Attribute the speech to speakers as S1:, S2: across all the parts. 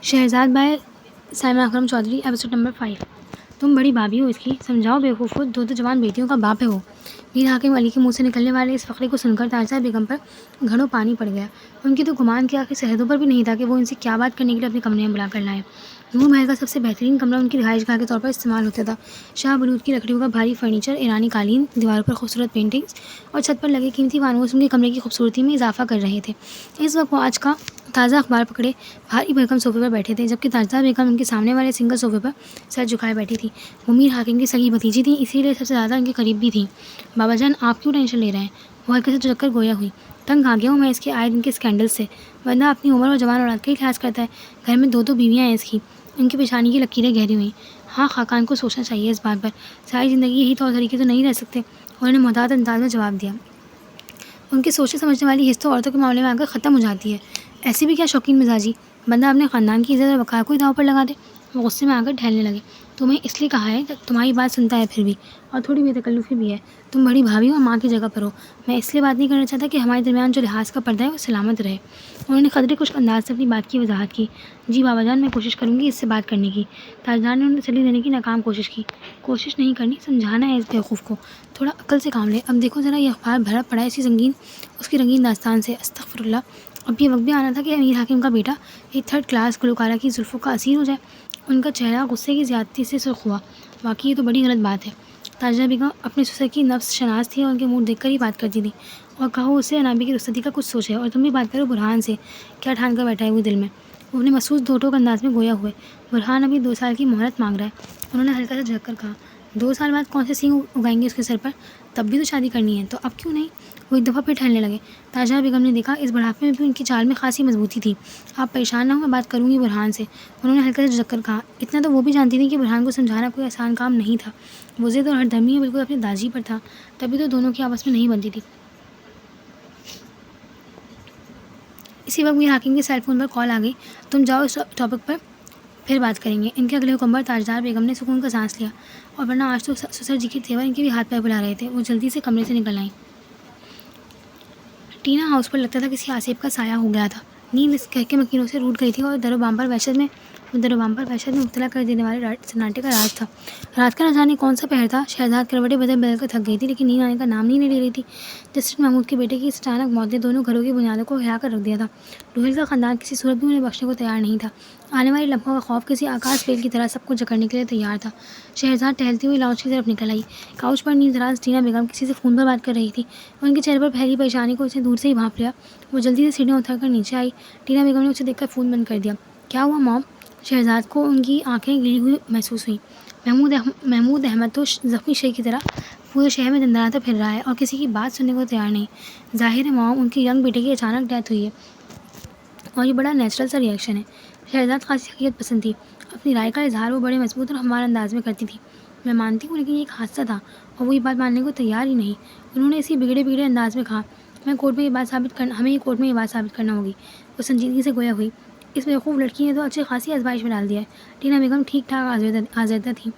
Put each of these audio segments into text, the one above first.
S1: Shahrzad bye Saima اکرم Chaudhry, episode number 5۔ تم بڑی بھابھی ہو اس کی، سمجھاؤ بیوقوف کو، دو جوان بیٹیوں کا باپ ہے وہ۔ میر حاکم علی کے منہ سے نکلنے والے اس فقرے کو سن کر تاجدار بیگم پر گھڑوں پانی پڑ گیا۔ ان کی تو گمان کے آخری سرحدوں پر بھی نہیں تھا کہ وہ ان سے کیا بات کرنے کے لیے اپنے کمرے میں بلا کر لائیں۔ نور محل کا سب سے بہترین کمرہ ان کی رہائش گاہ کے طور پر استعمال ہوتا تھا۔ شاہ بلوط کی لکڑیوں کا بھاری فرنیچر، ایرانی قالین، دیواروں پر خوبصورت پینٹنگز اور چھت پر لگے قیمتی فانوس ان کے کمرے کی خوبصورتی میں اضافہ کر رہے تھے۔ اس وقت وہ آج کا تازہ اخبار پکڑے بھاری بھرکم صوفے پر بیٹھے تھے، جبکہ تاجدار بیگم ان کے سامنے والے سنگل صوفے پر سر جھکائے بیٹھی تھی۔ وہ میر حاکم کی سگی بھتیجی تھیں، اسی لیے سب سے زیادہ ان کے قریب بھی تھیں۔ بابا جان، آپ کیوں ٹینشن لے رہے ہیں؟ وہ ہلکے سے جھک کر گویا ہوئی۔ تنگ آ گیا ہوں میں اس کے آئے دن کے اسکینڈل سے۔ بندہ اپنی عمر اور جوان اولاد کا ہی لحاظ کرتا ہے، گھر میں دو بیویاں ہیں اس کی۔ ان کی پیشانی کی لکیریں گہری ہوئیں۔ ہاں، خاقان کو سوچنا چاہیے اس بات پر، ساری زندگی یہی طور طریقے تو نہیں رہ سکتے۔ انہوں نے محتاط انداز میں جواب دیا۔ ان کی سوچنے سمجھنے والی حس تو عورتوں کے معاملے میں آ کر ختم ہو جاتی ہے۔ ایسی بھی کیا شوقین مزاجی، بندہ اپنے خاندان کی عزت اور وقار کو ہی داؤ پر لگا دے۔ وہ غصے میں آ کر ڈھہلنے لگے۔ تمہیں اس لیے کہا ہے، تمہاری بات سنتا ہے پھر بھی، اور تھوڑی بے تکلفی بھی ہے۔ تم بڑی بھابھی ہو اور ماں کی جگہ پر ہو۔ میں اس لیے بات نہیں کرنا چاہتا کہ ہمارے درمیان جو لحاظ کا پردہ ہے وہ سلامت رہے۔ انہوں نے قدرے خشک انداز سے اپنی بات کی وضاحت کی۔ جی بابا جان، میں کوشش کروں گی اس سے بات کرنے کی۔ تاجدار نے انہیں تسلی دینے کی ناکام کوشش کی۔ کوشش نہیں کرنی، سمجھانا ہے اس بیوقوف کو، تھوڑا عقل سے کام لے۔ اب دیکھو ذرا، یہ اخبار بھرا پڑا ہے اس کی رنگین داستان سے۔ استغفر اللہ، اب یہ وقت بھی آنا تھا کہ میر حاکم کا بیٹا ایک تھرڈ کلاس گلوکارہ کی زلفوں کا اسیر ہو جائے۔ ان کا چہرہ غصے کی زیادتی سے سرخ ہوا۔ واقعی یہ تو بڑی غلط بات ہے۔ تاجدار بیگم اپنے سسر کی نفس شناس تھی اور ان کے منہ دیکھ کر ہی بات کرتی تھی۔ اور کہو اسے انابی کی رخصتی کا کچھ سوچ ہے، اور تم بھی بات کرو برہان سے، کیا ٹھان کر بیٹھا ہے وہ دل میں۔ وہ اپنے محسوس دو ٹوک انداز میں گویا ہوئے۔ برہان ابھی 2 سال کی مہلت مانگ رہا ہے۔ انہوں نے ہلکا سا جھک کر کہا۔ 2 سال بعد کون سے سینگ اگائیں گے اس کے سر پر؟ تب بھی تو شادی کرنی ہے، تو اب کیوں نہیں؟ وہ ایک دفعہ پھر ٹھہرنے لگے۔ تاجدار بیگم نے دیکھا اس بڑھاپے میں بھی ان کی چال میں خاصی مضبوطی تھی۔ آپ پریشان نہ ہوں، میں بات کروں گی برہان سے، انہوں نے ہلکا سے جھک کر کہا۔ اتنا تو وہ بھی جانتی تھی کہ برہان کو سمجھانا کوئی آسان کام نہیں تھا۔ وہ ضد اور ہر دھرمی بالکل اپنے داجی پر تھا، تبھی تو دونوں کی آپس میں نہیں بنتی تھی۔ اسی وقت میر حاکم کے سیل فون پر کال آ گئی۔ تم جاؤ، اس ٹاپک پر پھر بات کریں گے۔ ان کے اگلے حکم پر تاجدار بیگم نے سکون کا سانس لیا، اور ورنہ آج تو سسر جی کے تیور ان کے بھی ہاتھ پیر بلا رہے تھے۔ وہ جلدی سے کمرے سے نکل آئیں۔ ٹینا ہاؤس پر لگتا تھا کسی آسیب کا سایہ ہو گیا تھا۔ نیند اس کہکے مکینوں سے روٹ گئی تھی، اور در و بام پر وحشت میں مبتلا کر دینے والے سناٹے کا راز تھا۔ رات کا نہ جانے کون سا پہر تھا۔ شہزاد کروٹیں بدل بدل کر تھک گئی تھی، لیکن نیند آنے کا نام نہیں لے رہی تھی۔ جسٹن محمود کے بیٹے کی اس اچانک موت نے دونوں گھروں کی بنیادوں کو ہلا کر رکھ دیا تھا۔ روہیل کا خاندان کسی صورت بھی انہیں بخشنے کو تیار نہیں تھا۔ آنے والے لمحوں کا خوف کسی آکاش پیل کی طرح سب کو جکڑنے کے لیے تیار تھا۔ شہزاد ٹہلتی ہوئی لاؤنج کی طرف نکل آئی۔ کاؤچ پر نیز دراز ٹینا بیگم کسی سے فون پر بات کر رہی تھی۔ ان کے چہرے پر پھیلی پریشانی کو اس نے دور سے ہی بھانپ لیا۔ وہ جلدی سے سیڑھیاں اتر کر نیچے آئی۔ ٹینا بیگم نے اسے دیکھ کر فون بند کر دیا۔ کیا ہوا موم؟ شہزاد کو ان کی آنکھیں گلی ہوئی محسوس ہوئیں۔ محمود احمد تو زخمی شیر کی طرح پورے شہر میں دندناتا پھر رہا ہے، اور کسی کی بات سننے کو تیار نہیں۔ ظاہر ہے موم، ان کے ینگ بیٹے کی اچانک ڈیتھ ہوئی ہے، اور یہ بڑا نیچرل سا ریئیکشن ہے۔ شہزاد خاصی حقیقت پسند تھی۔ اپنی رائے کا اظہار وہ بڑے مضبوط اور ہموار انداز میں کرتی تھی۔ میں مانتی ہوں، لیکن یہ ایک حادثہ تھا، اور وہ یہ بات ماننے کو تیار ہی نہیں۔ انہوں نے اسی بگڑے انداز میں کہا۔ ہمیں کورٹ میں یہ بات ثابت کرنا ہوگی۔ وہ سنجیدگی سے گویا ہوئی۔ اس بیوقوف لڑکی نے تو اچھی خاصی آزمائش میں ڈال دیا ہے۔ ٹینا بیگم ٹھیک ٹھاک آزردہ تھی۔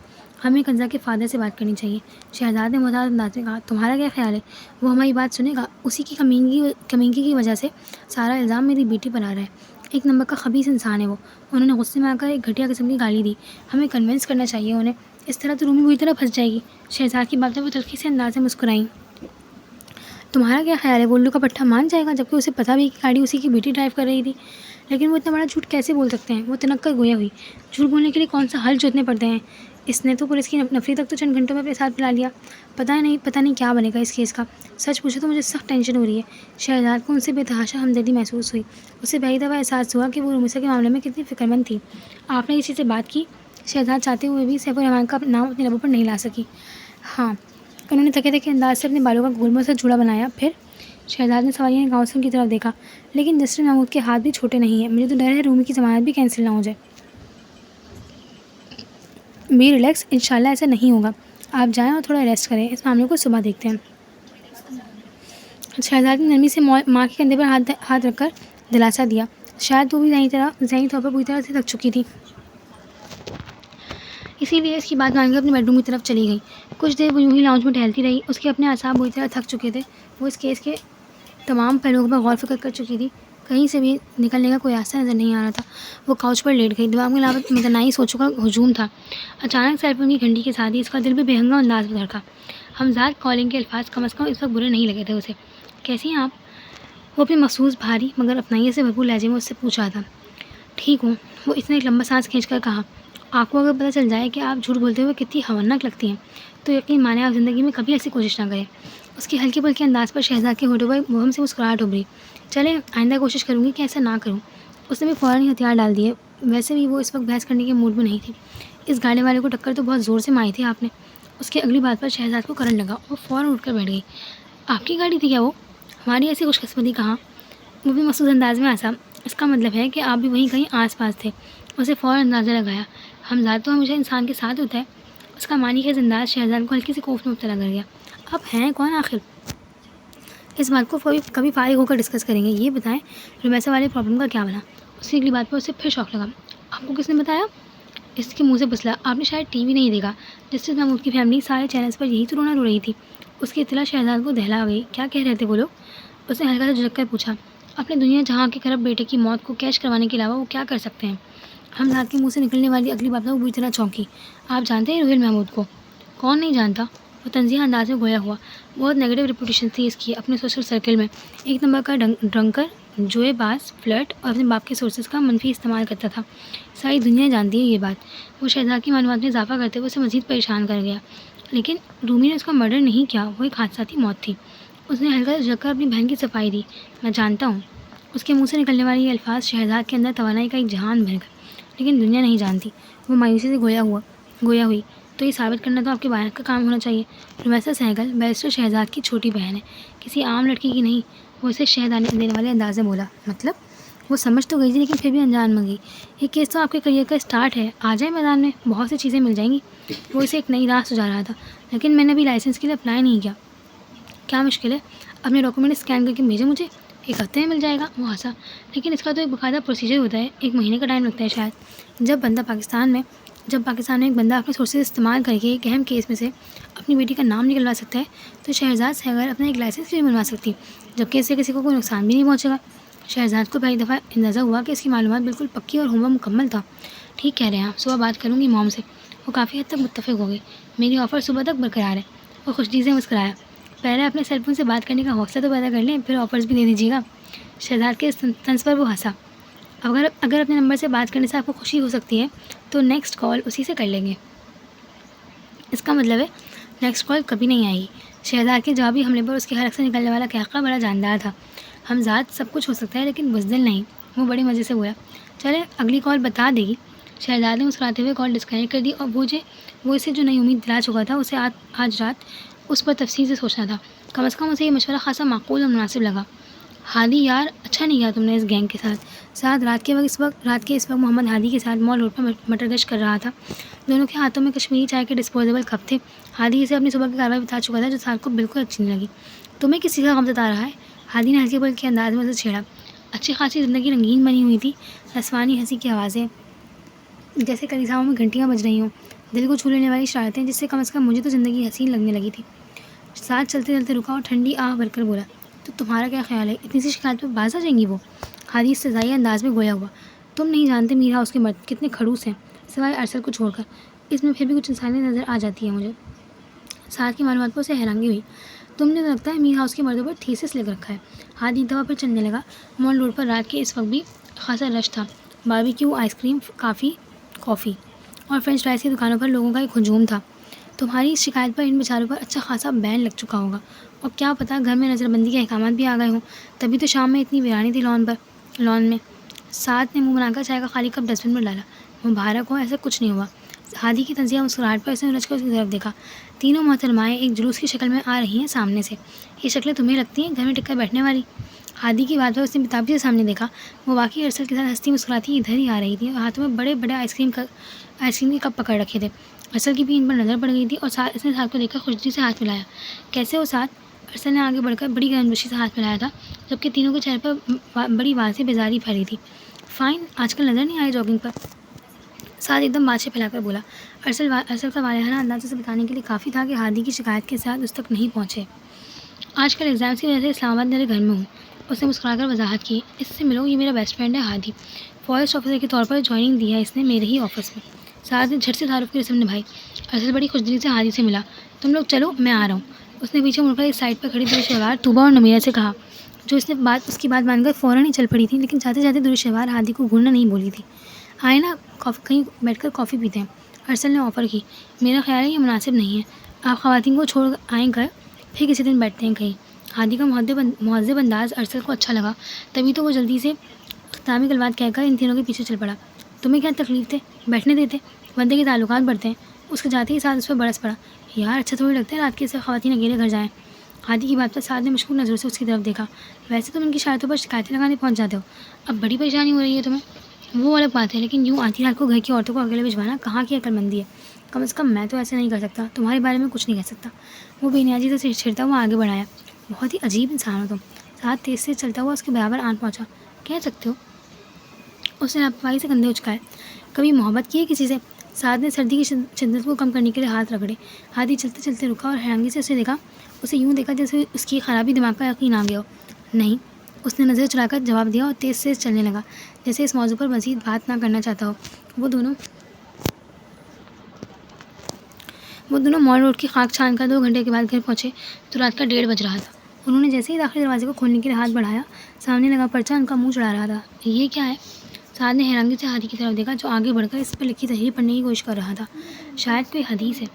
S1: ہمیں کنزا کے فادر سے بات کرنی چاہیے، شہزاد نے محتاط انداز میں کہا۔ تمہارا کیا خیال ہے، وہ ہماری بات سنے گا؟ اسی کی کمینگی کی وجہ سے سارا الزام میری بیٹی پر آ رہا ہے۔ ایک نمبر کا خبیث انسان ہے وہ، انہوں نے غصے میں آ کر ایک گھٹیا قسم کی گالی دی۔ ہمیں کنونس کرنا چاہیے انہیں، اس طرح تو رومی بری طرح پھنس جائے گی۔ شہزاد کی بات پر وہ تلخی سے انداز سے مسکرائیں۔ تمہارا کیا خیال ہے، وہ الو کا پٹھا مان جائے گا، جبکہ اسے پتہ بھی کہ گاڑی اسی کی بیٹی ڈرائیو کر رہی تھی؟ لیکن وہ اتنا بڑا جھوٹ کیسے بول سکتے ہیں؟ وہ تنک کر گویا ہوئی۔ جھوٹ بولنے کے لیے کون سا حل جوتنے پڑتے ہیں؟ اس نے تو پولیس کی نفری تک تو چند گھنٹوں میں اپنے ساتھ ملا لیا۔ پتہ نہیں کیا بنے گا اس کیس کا۔ سچ پوچھو تو مجھے سخت ٹینشن ہو رہی ہے۔ شہزاد کو ان سے بے تحاشا ہمدردی محسوس ہوئی۔ اسے پہلی دفعہ احساس ہوا کہ وہ رومیسا کے معاملے میں کتنی فکر مند تھی۔ آپ نے کسی سے بات کی؟ شہزاد چاہتے ہوئے بھی سیف الرحمن کا نام اپنے لبوں پر نہیں لا سکی۔ ہاں، انہوں نے تھکے انداز سے اپنے بالوں کا گول مول سے جوڑا بنایا۔ پھر شہزاد نے سوالیہ نگاہوں سے ان کی طرف دیکھا۔ لیکن جسٹن محمود کے ہاتھ بھی چھوٹے نہیں ہیں، مجھے تو ڈر ہے رومی کی ضمانت بھی کینسل نہ ہو جائے۔ بی ریلیکس، انشاءاللہ ایسا نہیں ہوگا۔ آپ جائیں اور تھوڑا ریسٹ کریں، اس معاملے کو صبح دیکھتے ہیں۔ شہزاد نے نرمی سے ماں کے کندھے پر ہاتھ رکھ کر دلاسا دیا۔ شاید وہ بھی ذہنی طور پر پوری طرح سے تھک چکی تھی، اسی لیے اس کی بات مان کر اپنے بیڈ روم کی طرف چلی گئی۔ کچھ دیر وہ یوں ہی لاؤنج میں ٹہلتی رہی۔ اس کے اپنے اعصاب بری طرح تھک چکے تھے۔ وہ اس کیس کے تمام پہلوؤں پر غور و فکر کر چکی تھی۔ کہیں سے بھی نکلنے کا کوئی راستہ نظر نہیں آ رہا تھا۔ وہ کاؤچ پر لیٹ گئی، دماغ میں لاوت متنائی سوچوں کا ہجوم تھا۔ اچانک سیل فون کی گھنٹی کے ساتھ ہی اس کا دل بھی بے ہنگا انداز میں دھڑکا۔ حمزاد کالنگ کے الفاظ کم از کم اس وقت برے نہیں لگے تھے اسے۔ کیسی ہیں آپ؟ وہ اپنی مخصوص بھاری مگر اپنائیت سے بھرپور لہجے میں اس سے پوچھا تھا۔ ٹھیک ہوں، وہ اس نے ایک لمبا سانس کھینچ کر کہا۔ آپ کو اگر پتہ چل جائے کہ آپ جھوٹ بولتے ہوئے کتنی خطرناک لگتی ہیں تو یقین مانے آپ زندگی میں کبھی ایسی کوشش نہ کریں۔ اس کی ہلکی پھلکی انداز پر شہزاد کے ہونٹوں پر مبہم سے مسکراہٹ ابھری۔ چلے آئندہ کوشش کروں گی کہ ایسا نہ کروں۔ اس نے بھی فوراً ہی ہتھیار ڈال دیے۔ ویسے بھی وہ اس وقت بحث کرنے کے موڈ میں نہیں تھی۔ اس گاڑی والے کو ٹکر تو بہت زور سے ماری تھی آپ نے۔ اس کی اگلی بات پر شہزاد کو کرنٹ لگا اور فوراً اٹھ کر بیٹھ گئی۔ آپ کی گاڑی تھی کیا وہ؟ ہماری ایسی خوش قسمتی کہاں؟ وہ بھی مخصوص انداز میں ہنسا۔ اس کا مطلب ہے کہ آپ بھی وہیں کہیں آس پاس تھے۔ اسے فوراً اندازہ لگایا۔ حمزاد تو ہمیشہ انسان کے ساتھ ہوتا ہے۔ اس کا معنی خیز انداز شہزاد کو ہلکی سی خوف میں مبتلا کر گیا۔ اب ہیں کون آخر؟ اس بات کو کبھی فارغ ہو کر ڈسکس کریں گے۔ یہ بتائیں رومیسا والے پرابلم کا کیا بنا؟ اس کی اگلی بات پر اسے پھر شوق لگا۔ آپ کو کس نے بتایا؟ اس کے منہ سے پھسلا۔ آپ نے شاید ٹی وی نہیں دیکھا؟ جسٹس محمود کی فیملی سارے چینلز پر یہی تو رونا رو رہی تھی۔ اس کی اطلاع شہزاد کو دہلا گئی۔ کیا کہہ رہے تھے وہ لوگ؟ اس نے ہلکا سا جھجک کر پوچھا۔ اپنے دنیا جہاں کے کرب بیٹے کی موت کو کیش کروانے کے علاوہ وہ کیا کر سکتے ہیں؟ حمزاد کے منہ سے نکلنے والی اگلی بات پر وہ بری طرح چونکی۔ آپ جانتے ہیں روہیل محمود کو؟ کون نہیں جانتا؟ وہ تنزیہ انداز میں گویا ہوا۔ بہت نیگیٹو ریپوٹیشن تھی اس کی اپنے سوشل سرکل میں۔ ایک نمبر کا ڈرنکر، جوئے باز، فلرٹ اور اپنے باپ کے سورسز کا منفی استعمال کرتا تھا۔ ساری دنیا جانتی ہے یہ بات۔ وہ شہزاد کی معلومات میں اضافہ کرتے ہوئے اسے مزید پریشان کر گیا۔ لیکن رومی نے اس کا مرڈر نہیں کیا، وہ ایک حادثاتی موت تھی۔ اس نے ہلکا جھک کر اپنی بہن کی صفائی دی۔ میں جانتا ہوں۔ اس کے منہ سے نکلنے والے یہ الفاظ شہزاد کے اندر توانائی کا ایک جہان بھر گئے۔ لیکن دنیا نہیں جانتی۔ وہ مایوسی سے گویا ہوئی۔ تو یہ ثابت کرنا تو آپ کے بائن کا کام ہونا چاہیے۔ رومیسا سہگل بیرسٹر شہزاد کی چھوٹی بہن ہے، کسی عام لڑکی کی نہیں۔ وہ اسے شہ دینے والے انداز میں بولا۔ مطلب؟ وہ سمجھ تو گئی تھی لیکن پھر بھی انجان منگی۔ یہ کیس تو آپ کے کریئر کا اسٹارٹ ہے، آ جائے میدان میں، بہت سی چیزیں مل جائیں گی۔ وہ اسے ایک نئی راہ سجا رہا تھا۔ لیکن میں نے ابھی لائسنس کے لیے اپلائی نہیں کیا۔ کیا مشکل ہے؟ اپنے ڈاکومنٹ اسکین کر کے بھیجے مجھے، ایک ہفتے میں مل جائے گا۔ وہ ہنسا۔ لیکن اس کا تو ایک باقاعدہ پروسیجر ہوتا ہے، 1 مہینے کا ٹائم لگتا ہے شاید۔ جب پاکستان میں ایک بندہ اپنے سورسز استعمال کر کے ایک اہم کیس میں سے اپنی بیٹی کا نام نکلوا سکتا ہے تو شہزاد سہگل اپنا ایک لائسنس کیوں بنوا سکتی، جبکہ اس سے کسی کو کوئی نقصان بھی نہیں پہنچے گا۔ شہزاد کو پہلی دفعہ اندازہ ہوا کہ اس کی معلومات بالکل پکی اور ہوم ورک مکمل تھا۔ ٹھیک کہہ رہے ہیں آپ، صبح بات کروں گی موم سے۔ وہ کافی حد تک متفق ہو گئی۔ میری آفر صبح تک برقرار ہے۔ وہ خوشی سے مسکرایا۔ پہلے اپنے سیل فون سے بات کرنے کا حوصلہ تو پیدا کر لیں، پھر آفرز بھی دے دیجیے گا۔ شہزاد کے طنز پر وہ ہنسا۔ اگر اپنے نمبر سے بات کرنے سے آپ کو خوشی ہو سکتی ہے تو نیکسٹ کال اسی سے کر لیں گے۔ اس کا مطلب ہے نیکسٹ کال کبھی نہیں آئے گی۔ شہزاد کے جوابی حملے پر اس کے حلق سے نکلنے والا قہقہ بڑا جاندار تھا۔ حمزاد سب کچھ ہو سکتا ہے لیکن بزدل نہیں۔ وہ بڑے مزے سے بولا۔ چلے اگلی کال بتا دے گی۔ شہزاد نے مسکراتے ہوئے کال ڈسکنیکٹ کر دی اور وہ اسے جو نئی امید دلا چکا تھا اسے آج رات اس پر تفصیل سے سوچنا تھا۔ کم از کم اسے یہ مشورہ خاصا معقول اور مناسب لگا۔ ہادی یار، اچھا نہیں کیا تم نے اس گینگ کے ساتھ رات کے اس وقت محمد ہادی کے ساتھ مال روڈ پر مٹر گشت کر رہا تھا۔ دونوں کے ہاتھوں میں کشمیری چائے کے ڈسپوزیبل کپ تھے۔ ہادی اسے اپنی صبح کی کارروائی بتا چکا تھا جو ساتھ کو بالکل اچھی نہیں لگی۔ تمہیں کسی کا غم ستا رہا ہے؟ ہادی نے ہلکے پھلکے انداز میں اسے چھیڑا۔ اچھی خاصی زندگی رنگین بنی ہوئی تھی۔ رسوانی ہنسی کی آوازیں جیسے کلیساؤں میں گھنٹیاں بج رہی ہوں، دل کو چھو لینے والی شرارتیں جس سے کم از کم مجھے تو زندگی حسین لگنے لگی تھی۔ ساتھ چلتے چلتے رکا اور ٹھنڈی آہ بھر کر بولا، تو تمہارا کیا خیال ہے اتنی سی شکایت پہ باز آ جائیں گی وہ؟ ہادی استضائی انداز میں گویا ہوا۔ تم نہیں جانتے میرا اس کے مرد کتنے کھڑوس ہیں، سوائے ارسل کو چھوڑ کر۔ اس میں پھر بھی کچھ انسانیت نظر آ جاتی ہے مجھے۔ ساتھ کی معلومات پر اسے حیرانگی ہوئی۔ تم نے تو لگتا ہے میر ہاؤس کے مردوں پر تھیسس لکھ رکھا ہے۔ ہادی دوا پر چلنے لگا۔ مال روڈ پر رات کے اس وقت بھی خاصا رش تھا۔ باربیکیو، آئس کریم، کافی اور فرینچ فرائز کی دکانوں پر لوگوں کا ایک ہجوم تھا۔ تمہاری اس شکایت پر ان بیچاروں پر اچھا خاصا بین لگ چکا ہوگا، اور کیا پتہ گھر میں نظر بندی کے احکامات بھی آ گئے ہوں، تبھی تو شام میں اتنی ویرانی تھی لان میں۔ ساتھ نے منہ بنا کر چائے کا خالی کپ ڈسٹ بن میں ڈالا۔ مبارک ہو، ایسا کچھ نہیں ہوا۔ ہادی کی تنزیہ مسکراہٹ پر اس نے الجھ کر اس کی طرف دیکھا۔ تینوں محترمائیں ایک جلوس کی شکل میں آ رہی ہیں سامنے سے۔ یہ شکلیں تمہیں لگتی ہیں گھر میں ٹک کر بیٹھنے والی؟ ہادی کی بات پر اس نے بتابی سے سامنے دیکھا۔ وہ واقعی ارسل کے ساتھ ہنستی مسکراتی ادھر ہی آ رہی تھی اور ہاتھوں میں بڑے بڑے آئس کریم کے کپ پکڑ رکھے تھے۔ ارسل کی بھی ان پر نظر پڑ گئی تھی اور اس نے ساتھ کو دیکھ کر خوشی سے ہاتھ ملایا۔ کیسے ہو ساتھ؟ ارسل نے آگے بڑھ کر بڑی گرمجوشی سے ہاتھ ملایا تھا، جبکہ تینوں کے چہرے پر بڑی واضح بیزاری پھیلی تھی۔ فائن، آج کل نظر نہیں آئے جاگنگ پر۔ ساتھ ایک دم بادشاہ پھیلا کر بولا۔ ارسل کا والہانہ انداز اسے بتانے کے لیے کافی تھا کہ ہادی کی شکایت کے ساتھ اس تک نہیں پہنچے۔ آج کل ایگزامس کی وجہ سے اسلام آباد میرے گھر میں ہوں۔ اس نے مسکرا کر وضاحت کی، اس سے ملو، یہ میرا بیسٹ فرینڈ ہے ہادی، فارسٹ آفیسر کے طور پر جوائننگ دی ہے اس نے میرے ہی آفس میں۔ سعد نے جھٹ سے تعارف کی رسم نبھائی۔ ارسل بڑی خوشدلی سے ہادی سے ملا۔ تم لوگ چلو، میں آ رہا ہوں۔ اس نے پیچھے مڑ کر ایک سائڈ پر کھڑی دور شہوار طوبہ اور نمیرہ سے کہا، جو اس کی بات مان کر فوراً ہی چل پڑی تھی، لیکن جاتے جاتے دور شہوار ہادی کو گھورنا نہیں بولی تھی۔ آئے نا، کہیں بیٹھ کر کافی پیتے ہیں، ارسل نے آفر کی۔ میرا خیال ہے یہ مناسب نہیں ہے، آپ خواتین کو چھوڑ آئیں گھر، پھر کسی دن بیٹھتے ہیں کہیں۔ ہادی کا مہذب انداز ارسل کو اچھا لگا، تبھی تو وہ جلدی سے اختتامی کلمات کہہ کر ان تینوں کے پیچھے چل پڑا۔ تمہیں کیا تکلیف تھے؟ بیٹھنے دیتے، بندے کے تعلقات بڑھتے ہیں۔ اس کے جاتے ہی ساتھ اس پر برس پڑا، یار اچھا تھوڑی لگتا ہے رات کے سب خواتین اکیلے گھر جائیں۔ ہادی کی بات پر سعد نے مشکوک نظروں سے اس کی طرف دیکھا، ویسے تم ان کی شرائطوں پر شکایتیں لگانے پہنچ جاتے ہو، اب بڑی پریشانی ہو رہی ہے تمہیں۔ وہ الگ بات ہے، لیکن یوں آتی رات کو گھر کی عورتوں کو اکیلے بھجوانا کہاں کی عقل مندی ہے؟ کم از کم میں تو ایسے نہیں کر سکتا، تمہارے بارے میں کچھ نہیں کہہ سکتا۔ وہ بے نیازی سے چھڑتا ہوا آگے بڑھایا، بہت ہی عجیب انسان ہو تم۔ ساتھ تیز سے چلتا ہوا اس کے برابر آن پہنچا، کہہ سکتے ہو۔ اس نے لاپرواہی سے کندھے اچکائے، کبھی محبت کی ہے کسی سے؟ سعد نے سردی کی شدت کو کم کرنے کے لیے ہاتھ رگڑے۔ ہادی چلتے چلتے رکا اور حیرانگی سے اسے یوں دیکھا جیسے اس کی خرابی دماغ کا یقین آ گیا ہو۔ نہیں، اس نے نظر چڑھا کر جواب دیا اور تیز سے چلنے لگا، جیسے اس موضوع پر مزید بات نہ کرنا چاہتا ہو۔ وہ دونوں مال روڈ کی خاک چھان کر 2 گھنٹے کے بعد گھر پہنچے تو رات کا 1:30 بج رہا تھا۔ انہوں نے جیسے ہی داخلی دروازے کو کھولنے کے لیے ہاتھ بڑھایا، سامنے لگا پرچہ ان کا منہ چڑھا رہا تھا۔ یہ کیا ہے؟ سعد نے حیرانگی سے ہادی کی طرف دیکھا، جو آگے بڑھ کر اس پر لکھی تحریر پڑھنے کی کوشش کر رہا تھا۔ شاید کوئی حدیث ہے۔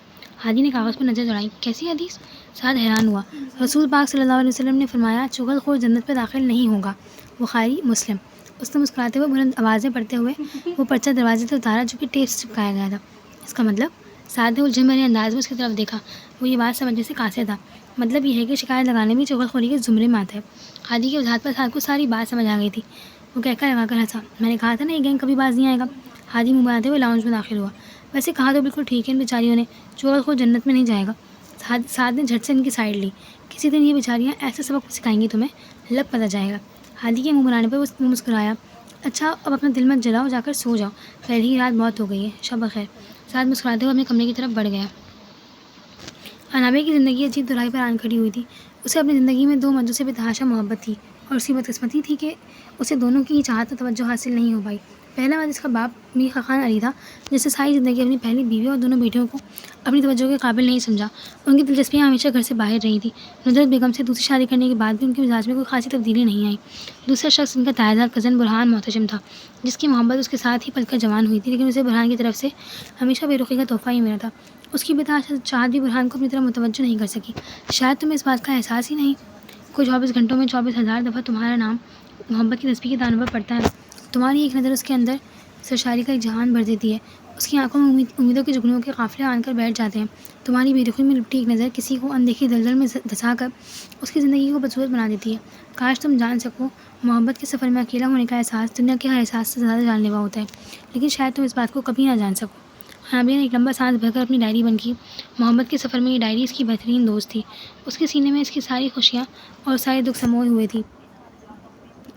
S1: ہادی نے کاغذ پر نظر دوڑائی، کیسی حدیث؟ سعد حیران ہوا۔ رسول پاک صلی اللہ علیہ وسلم نے فرمایا، چغل خور جنت میں داخل نہیں ہوگا، بخاری مسلم۔ اس نے مسکراتے ہوئے بلند آوازیں پڑھتے ہوئے وہ پرچہ دروازے سے اتارا جو کہ ٹیپ سے چپکایا گیا تھا۔ اس کا مطلب؟ سعد نے الجھن بھرے انداز میں اس کی طرف دیکھا۔ وہ یہ بات سمجھنے سے قاصر تھا۔ مطلب یہ ہے کہ شکایت لگانے بھی چغل خوری کے زمرے میں آتا ہے۔ ہادی کی وضاحت پر سعد کو ساری بات سمجھ آ گئی تھی۔ وہ کہہ کر لگا کر ہنسا، میں نے کہا تھا نا یہ گینگ کبھی باز نہیں آئے گا۔ ہادی منہ بناتے ہوئے لاؤنج میں داخل ہوا۔ ویسے کہا تو بالکل ٹھیک ہے، ان بیچاریوں نے، چغل خور جنت میں نہیں جائے گا۔ سعد نے جھٹ سے ان کی سائڈ لی، کسی دن یہ بیچاریاں ایسے سبق سکھائیں گی تمہیں، لگ پتہ جائے گا۔ ہادی کے منہ بنانے پر وہ مسکرایا، اچھا اب اپنا دل مت جلاؤ، جا کر سو جاؤ، پہلے ہی رات بہت ہو گئی ہے، شب بخیر۔ سعد مسکراتے ہوئے اپنے کمرے کی طرف بڑھ گیا۔ انابیہ کی زندگی عجیب درائی پر آن کھڑی ہوئی تھی۔ اسے اپنی زندگی میں 2 مردوں سے بے تحاشا محبت تھی، اور اس کی بدقسمتی تھی کہ اسے دونوں کی ہی چاہت و توجہ حاصل نہیں ہو پائی۔ پہلا مرد اس کا باپ میر خاقان علی تھا، جس نے ساری زندگی اپنی پہلی بیوی اور دونوں بیٹیوں کو اپنی توجہ کے قابل نہیں سمجھا۔ ان کی دلچسپیاں ہمیشہ گھر سے باہر رہی تھیں۔ ندرت بیگم سے دوسری شادی کرنے کے بعد بھی ان کے مزاج میں کوئی خاصی تبدیلی نہیں آئی۔ دوسرا شخص ان کا تائیدار کزن برہان محتشم تھا، جس کی محبت اس کے ساتھ ہی پل کر جوان ہوئی تھی، لیکن اسے برہان کی طرف سے ہمیشہ بے رخی کا تحفہ ہی ملا تھا۔ اس کی بےتحاشا چاہت بھی برہان کو اپنی طرف متوجہ نہیں کر سکی۔ شاید تمہیں اس بات کا احساس ہی نہیں، کوئی 24 گھنٹوں میں 24,000 دفعہ تمہارا نام محبت کی تسبیح کے دانوں پر پڑتا ہے۔ تمہاری ایک نظر اس کے اندر سرشاری کا ایک جہان بھر دیتی ہے۔ اس کی آنکھوں میں امیدوں کے جگنوں کے قافلے آن کر بیٹھ جاتے ہیں۔ تمہاری بے رخی میں لپٹی ایک نظر کسی کو اندیکھی دلدل میں دھسا کر اس کی زندگی کو بدصورت بنا دیتی ہے۔ کاش تم جان سکو، محبت کے سفر میں اکیلا ہونے کا احساس دنیا کے ہر احساس سے زیادہ جان لیوا ہوتا ہے، لیکن شاید تم اس بات کو کبھی نہ جان سکو۔ انابیہ نے ایک لمبا سانس بھر کر اپنی ڈائری بند کی۔ محبت کے سفر میں یہ ڈائری اس کی بہترین دوست تھی۔ اس کے سینے میں اس کی ساری خوشیاں اور سارے دکھ سموئے ہوئے تھی۔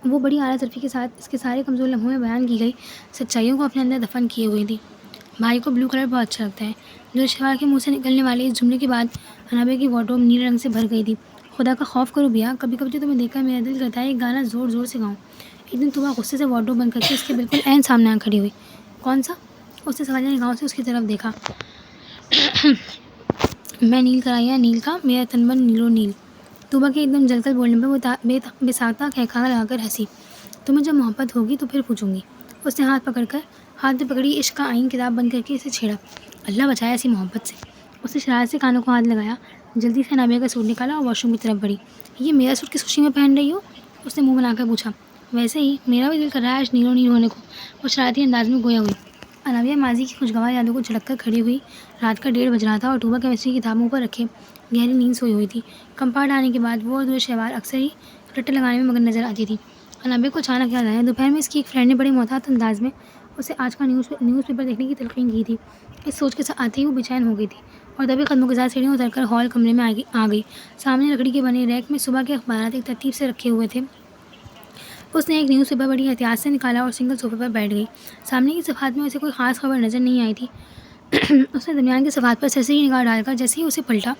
S1: وہ بڑی اعلیٰ ظرفی کے ساتھ اس کے سارے کمزور لمحوں میں بیان کی گئی سچائیوں کو اپنے اندر دفن کیے ہوئی تھی۔ بھائی کو بلو کلر بہت اچھا لگتا ہے۔ دور شہوار کے منہ سے نکلنے والے اس جملے کے بعد انابیہ کی وارڈروب نیلے رنگ سے بھر گئی تھی۔ خدا کا خوف کرو بیا، کبھی کبھی تو تمہیں دیکھ کر میرا دل کرتا ہے ایک گانا زور زور سے گاؤں۔ ایک دن صبح غصے سے وارڈروب بند کر کے اس کے بالکل عین سامنے آ کھڑی ہوئی۔ کون سا؟ اس نے سوالیہ نگاہوں سے اس کی طرف دیکھا۔ میں نیل کرایا نیل کا، میرا تن بن نیلو نیل۔ طوبہ کے ایک دم جل کر بولنے پر وہ بے ساختہ کہکھا لگا کر ہنسی۔ تمہیں جب محبت ہوگی تو پھر پوچھوں گی۔ اس نے ہاتھ میں پکڑی عشق کا آئین کتاب بند کر کے اسے چھیڑا۔ اللہ بچائے ایسی محبت سے۔ اس نے شرارت سے کانوں کو ہاتھ لگایا، جلدی سے انابیہ کا سوٹ نکالا اور واش روم کی طرف بڑھی۔ یہ میرا سوٹ کس خوشی میں پہن رہی ہو؟ اس نے منہ بنا کر پوچھا۔ ویسے ہی میرا بھی دل کر رہا ہے آج نیلو نیل ہونے کو، وہ شرارتی انداز میں گویا ہوئی۔ انابیہ ماضی کی خوشگوار یادوں کو جھڑک کر کھڑی ہوئی۔ رات کا 1:30 بج رہا تھا اور طوبہ کیمسٹری کی کتاب منہ پر رکھے گہری نیند سوئی ہوئی تھی۔ کمپارٹ آنے کے بعد وہ اور دور شہوار اکثر ہی رٹے لگانے میں مگن نظر آتی تھی۔ انابیہ کو اچانک یاد آیا، دوپہر میں اس کی ایک فرینڈ نے بڑے محتاط انداز میں اسے آج کا نیوز پیپر دیکھنے کی تلقین کی تھی۔ اس سوچ کے ساتھ آتے ہی وہ بے چین ہو گئی تھی اور تبھی قدموں کے ساتھ سیڑھیاں اتر کر ہال کمرے میں آ گئی۔ سامنے لکڑی کے بنے ریک میں صبح کے اخبارات ایک ترتیب سے رکھے ہوئے تھے۔ اس نے ایک نیوز پیپر بڑی احتیاط سے نکالا اور سنگل صوفے پر بیٹھ گئی۔ سامنے کی صفحات میں اسے کوئی خاص خبر نظر نہیں آئی تھی۔ اس نے درمیان کی صفحات پر سرسری نگاہ ڈال کر جیسے ہی اسے پلٹا،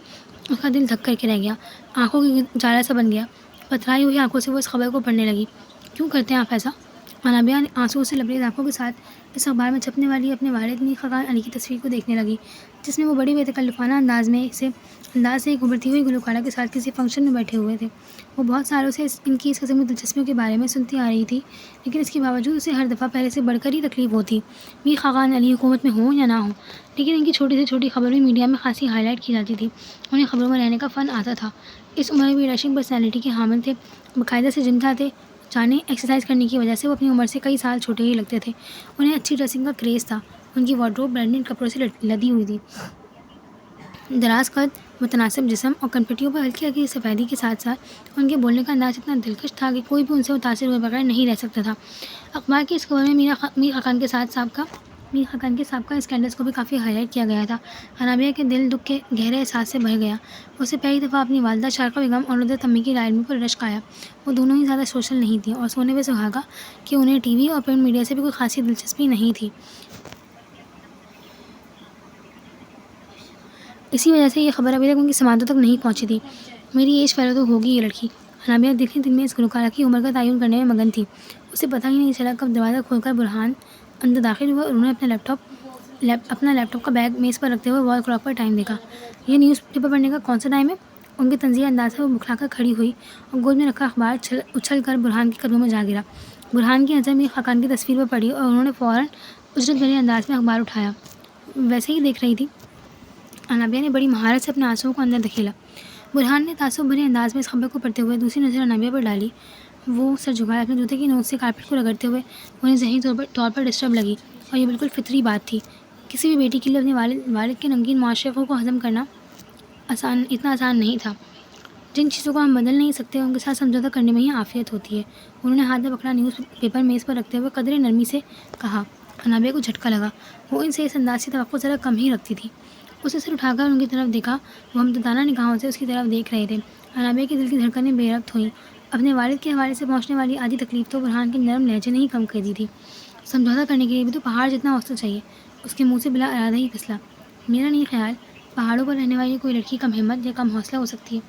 S1: اس کا دل دھک کر کے رہ گیا، آنکھوں کی جالا سا بن گیا۔ پتھرائی ہوئی آنکھوں سے وہ اس خبر کو پڑھنے لگی۔ کیوں کرتے ہیں آپ ایسا؟ انابیہ نے آنسوؤں سے لبریز آنکھوں کے ساتھ اس اخبار میں چھپنے والی اپنے والد میر خاقان علی کی تصویر کو دیکھنے لگی، جس میں وہ بڑی بے تکلفانہ انداز سے ایک ابھرتی ہوئی گلوکارہ کے ساتھ کسی فنکشن میں بیٹھے ہوئے تھے۔ وہ بہت سالوں سے ان کی اس قسم کی دلچسپیوں کے بارے میں سنتی آ رہی تھی، لیکن اس کے باوجود اسے ہر دفعہ پہلے سے بڑھ کر ہی تکلیف ہوتی، میر خاقان علی حکومت میں ہوں یا نہ ہوں۔ لیکن ان کی چھوٹی سے چھوٹی خبر بھی میڈیا میں خاصی ہائی لائٹ کی جاتی تھی، انہیں خبروں میں رہنے کا فن آتا تھا۔ اس عمر میں بھی ڈیشنگ پرسنالٹی کے حامل تھے، باقاعدہ سے جم جاتے، جانے ایکسرسائز کرنے کی وجہ سے وہ اپنی عمر سے کئی سال چھوٹے ہی لگتے تھے۔ انہیں اچھی ڈریسنگ کا کریز تھا، ان کی وارڈروب برانڈڈ کپڑوں سے لدی ہوئی تھی۔ دراز قد، متناسب جسم اور کنپٹیوں پر ہلکی ہلکی سفیدی کے ساتھ ساتھ ان کے بولنے کا انداز اتنا دلکش تھا کہ کوئی بھی ان سے متاثر ہوئے بغیر نہیں رہ سکتا تھا۔ اخبار کی اس خبر میں میر خاقان کے سابقہ اسکینڈلز کو بھی کافی ہائی لائٹ کیا گیا تھا۔ انابیہ کے دل دکھ کے گہرے احساس سے بھر گیا۔ اسے پہلی دفعہ اپنی والدہ شارقہ بیگم اور نصرت امی کی لاعلمی پر رشک آیا۔ وہ دونوں ہی زیادہ سوشل نہیں تھیں اور سونے پہ سہاگا کہ انہیں ٹی وی اور پرنٹ میڈیا سے بھی کوئی خاصی دلچسپی نہیں تھی۔ اسی وجہ سے یہ خبر ابھی تک ان کی سماعتوں تک نہیں پہنچی تھی۔ میری ایج فیلو تو ہوگی یہ لڑکی۔ انابیہ دن ہی دن میں اس گلوکارہ کی عمر کا تعین کرنے میں مگن تھی۔ اسے پتہ ہی نہیں چلا کب دروازہ کھول کر برہان اندر داخل ہوا اور انہوں نے اپنا لیپ ٹاپ کا بیگ میز پر رکھتے ہوئے وال کلاک پر ٹائم دیکھا۔ یہ نیوز پیپر پڑھنے کا کون سا ٹائم ہے؟ ان کے طنزیہ انداز سے وہ بکھلا کر کھڑی ہوئی اور گود میں رکھا اخبار اچھل کر برہان کے قدموں میں جا گرا۔ برہان کی نظر میر خاقان کی تصویر پر پڑی اور انہوں نے فوراً اجرت بھرے انداز میں اخبار اٹھایا۔ ویسے ہی دیکھ رہی تھی؟ انابیہ نے بڑی مہارت سے اپنے آنسوؤں کو اندر دھکیلا۔ برہان نے تعصب بھرے انداز میں اس خبر کو پڑھتے ہوئے دوسری نظر انابیہ پر ڈالی۔ وہ سر جھکائے اپنے جوتے کی نوک سے کارپیٹ کو رگڑتے ہوئے انہیں ذہنی طور پر ڈسٹرب لگی، اور یہ بالکل فطری بات تھی۔ کسی بھی بیٹی کے لیے اپنے والد کے نمکین معاشرے کو ہضم کرنا اتنا آسان نہیں تھا۔ جن چیزوں کو ہم بدل نہیں سکتے ان کے ساتھ سمجھوتہ کرنے میں ہی عافیت ہوتی ہے۔ انہوں نے ہاتھ میں پکڑا نیوز پیپر میز پر رکھتے ہوئے قدرے نرمی سے کہا۔ انابیہ کو جھٹکا لگا، وہ ان سے اس انداز کی توقع ذرا کم ہی رکھتی تھی۔ اسے سر اٹھا کر ان کی طرف دیکھا، وہ ہمدردانہ نگاہوں سے اس کی طرف دیکھ رہے تھے۔ انابیہ کے دل کی دھڑکنیں بے ربط ہوئیں۔ اپنے والد کے حوالے سے پہنچنے والی آدھی تکلیف تو برہان کے نرم لہجے نے ہی کم کر دی تھی۔ سمجھوتہ کرنے کے لیے بھی تو پہاڑ جتنا حوصلہ چاہیے۔ اس کے منہ سے بلا ارادہ ہی پھسلا۔ میرا نہیں خیال پہاڑوں پر رہنے والی کوئی لڑکی کم ہمت یا کم حوصلہ ہو سکتی ہے۔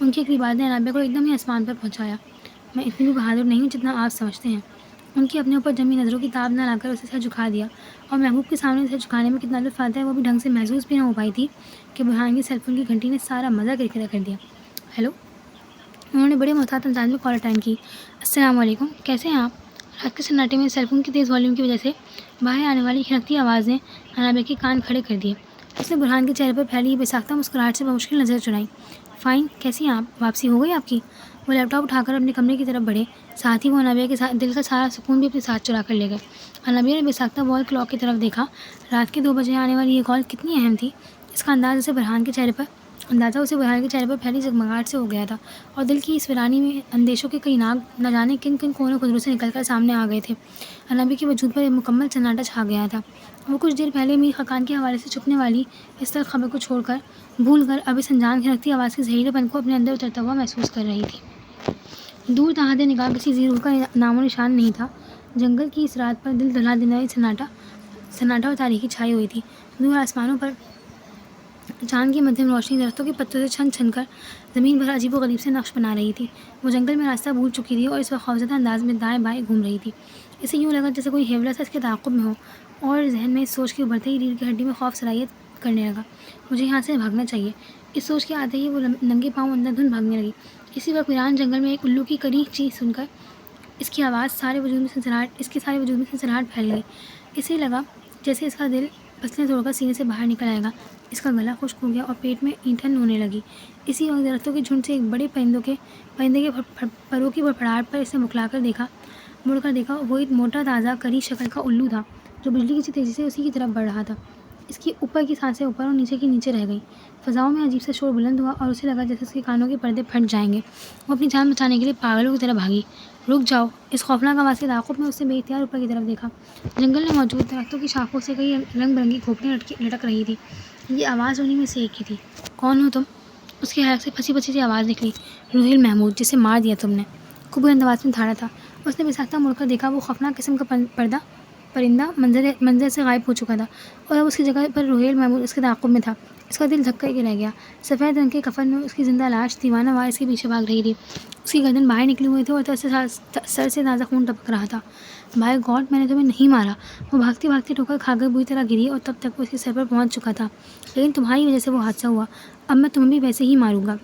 S1: ان کی اگلی بات نے انابیہ کو ایک دم ہی آسمان پر پہنچایا۔ میں اتنی بھی بہادر نہیں ہوں جتنا آپ سمجھتے ہیں۔ ان کی اپنے اوپر جمی نظروں کی تاب نہ لا کر اسے سر جھکا دیا، اور محبوب کے سامنے سر جھکانے میں کتنا لطف آتا ہے وہ بھی ڈھنگ سے محسوس بھی نہ ہو پائی تھی کہ برہان کی سیل فون کی گھنٹی نے سارا مزہ کرکرا کر دیا۔ ہیلو، انہوں نے بڑے محتاط انداز میں کال اٹینڈ کی۔ السلام علیکم، کیسے ہیں آپ؟ رات کے سناٹے میں سیل فون کی تیز والیوم کی وجہ سے باہر آنے والی کھنکتی آواز نے انابیہ کے کان کھڑے کر دیے۔ اس نے برہان کے چہرے پر پھیلی بے ساختہ مسکراہٹ سے بمشکل نظر چرائی۔ فائن، کیسی ہیں آپ؟ واپسی ہو گئی آپ کی؟ وہ لیپ ٹاپ اٹھا کر اپنے کمرے کی طرف بڑھے، ساتھ ہی وہ انابیہ کے دل کا سارا سکون بھی اپنے ساتھ چرا کر لے گئے۔ انابیہ نے بے ساختہ وال کلاک کی طرف دیکھا۔ رات کے 2 بجے آنے والی یہ کال کتنی اہم تھی، اس کا اندازہ اسے برہان کے چہرے پر پھیلی جگمگاہٹ سے ہو گیا تھا، اور دل کی اس ویرانی میں اندیشوں کے کئی ناگ نہ جانے کن کن کونے خدروں سے نکل کر سامنے آ گئے تھے۔ انابیہ کے وجود پر ایک مکمل سناٹا چھا گیا تھا۔ وہ کچھ دیر پہلے میر خاقان کے حوالے سے چھپنے والی اس تلخ خبر کو بھول کر اب اس انجان کھنکتی آواز کے زہریلے پن کو اپنے اندر اترتا ہوا محسوس کر رہی تھی۔ دور تحاد نگاہ کسی ذی روح کا نام و نشان نہیں تھا۔ جنگل کی اس رات پر دل دہلا دینے والی سناٹا اور تاریکی چھائی ہوئی تھی۔ دور آسمانوں پر چاند کی مدھم روشنی درختوں کے پتوں سے چھن چھن کر زمین پر عجیب و غریب سے نقش بنا رہی تھی۔ وہ جنگل میں راستہ بھول چکی تھی اور اس وقت خوفزدہ انداز میں دائیں بائیں گھوم رہی تھی۔ اسے یوں لگا جیسے کوئی ہیولا سا اس کے تعاقب میں ہو، اور ذہن میں اس سوچ کے ابھرتے ہی ریڑھ کی ہڈی میں خوف سرایت کرنے لگا، مجھے یہاں سے بھاگنا چاہیے۔ اس سوچ کے آتے ہی وہ ننگے پاؤں اندر دھند بھاگنے لگی۔ اسی وقت ویران جنگل میں ایک الو کی کریخ چیخ سن کر اس کے سارے وجود میں سنسناہٹ پھیل گئی۔ اسے لگا جیسے اس کا دل پسلیاں توڑ کر سینے سے باہر نکل آئے گا۔ اس کا گلا خشک ہو گیا اور پیٹ میں اینٹھن ہونے لگی۔ اسی وقت درختوں کے جھنڈ سے ایک بڑے پرندے کے پروں کی پھڑپھڑاہٹ پر اسے مڑ کر دیکھا۔ وہ ایک موٹا تازہ کری شکل کا الو تھا جو بجلی کی سی تیزی سے اسی کی طرف بڑھ رہا تھا۔ اس کی اوپر کی سانسیں اوپر اور نیچے کی نیچے رہ گئیں۔ فضاؤں میں عجیب سا شور بلند ہوا اور اسے لگا جیسے اس کے کانوں کے پردے پھٹ جائیں گے۔ وہ اپنی جان بچانے کے لیے پاگلوں کی طرح بھاگی۔ رک جاؤ! اس خوفناک آواز کے تعاقب میں اس نے بے اختیار اوپر کی طرف دیکھا۔ جنگل میں موجود درختوں کی شاخوں سے کئی رنگ برنگی کھوپڑیاں لٹک رہی تھیں۔ یہ آواز انہی میں سے ایک کی تھی۔ کون ہو تم؟ اس کے حلق سے پھنسی پھنسی سی آواز نکلی۔ روہیل محمود، جسے مار دیا تم نے، کو بلند آواز میں دھاڑا تھا۔ اس نے بے ساختہ مڑ کر دیکھا۔ وہ خوفناک قسم کا پرندہ منظر سے غائب ہو چکا تھا اور اب اس کی جگہ پر روہیل محمود اس کے تعاقب میں تھا۔ اس کا دل دھکا کے رہ گیا۔ سفید رنگ کے کفن میں اس کی زندہ لاش دیوانہ وار اس کے پیچھے بھاگ رہی تھی۔ اس کی گردن باہر نکلی ہوئی تھی اور سر سے تازہ خون ٹپک رہا تھا۔ بھائی گاڈ، میں نے تمہیں نہیں مارا۔ وہ بھاگتی بھاگتی ٹھوکر کھا کر بری طرح گری اور تب تک وہ اس کے سر پر پہنچ چکا تھا، لیکن تمہاری وجہ سے وہ حادثہ ہوا۔ اب میں تمہیں بھی ویسے ہی ماروں گا۔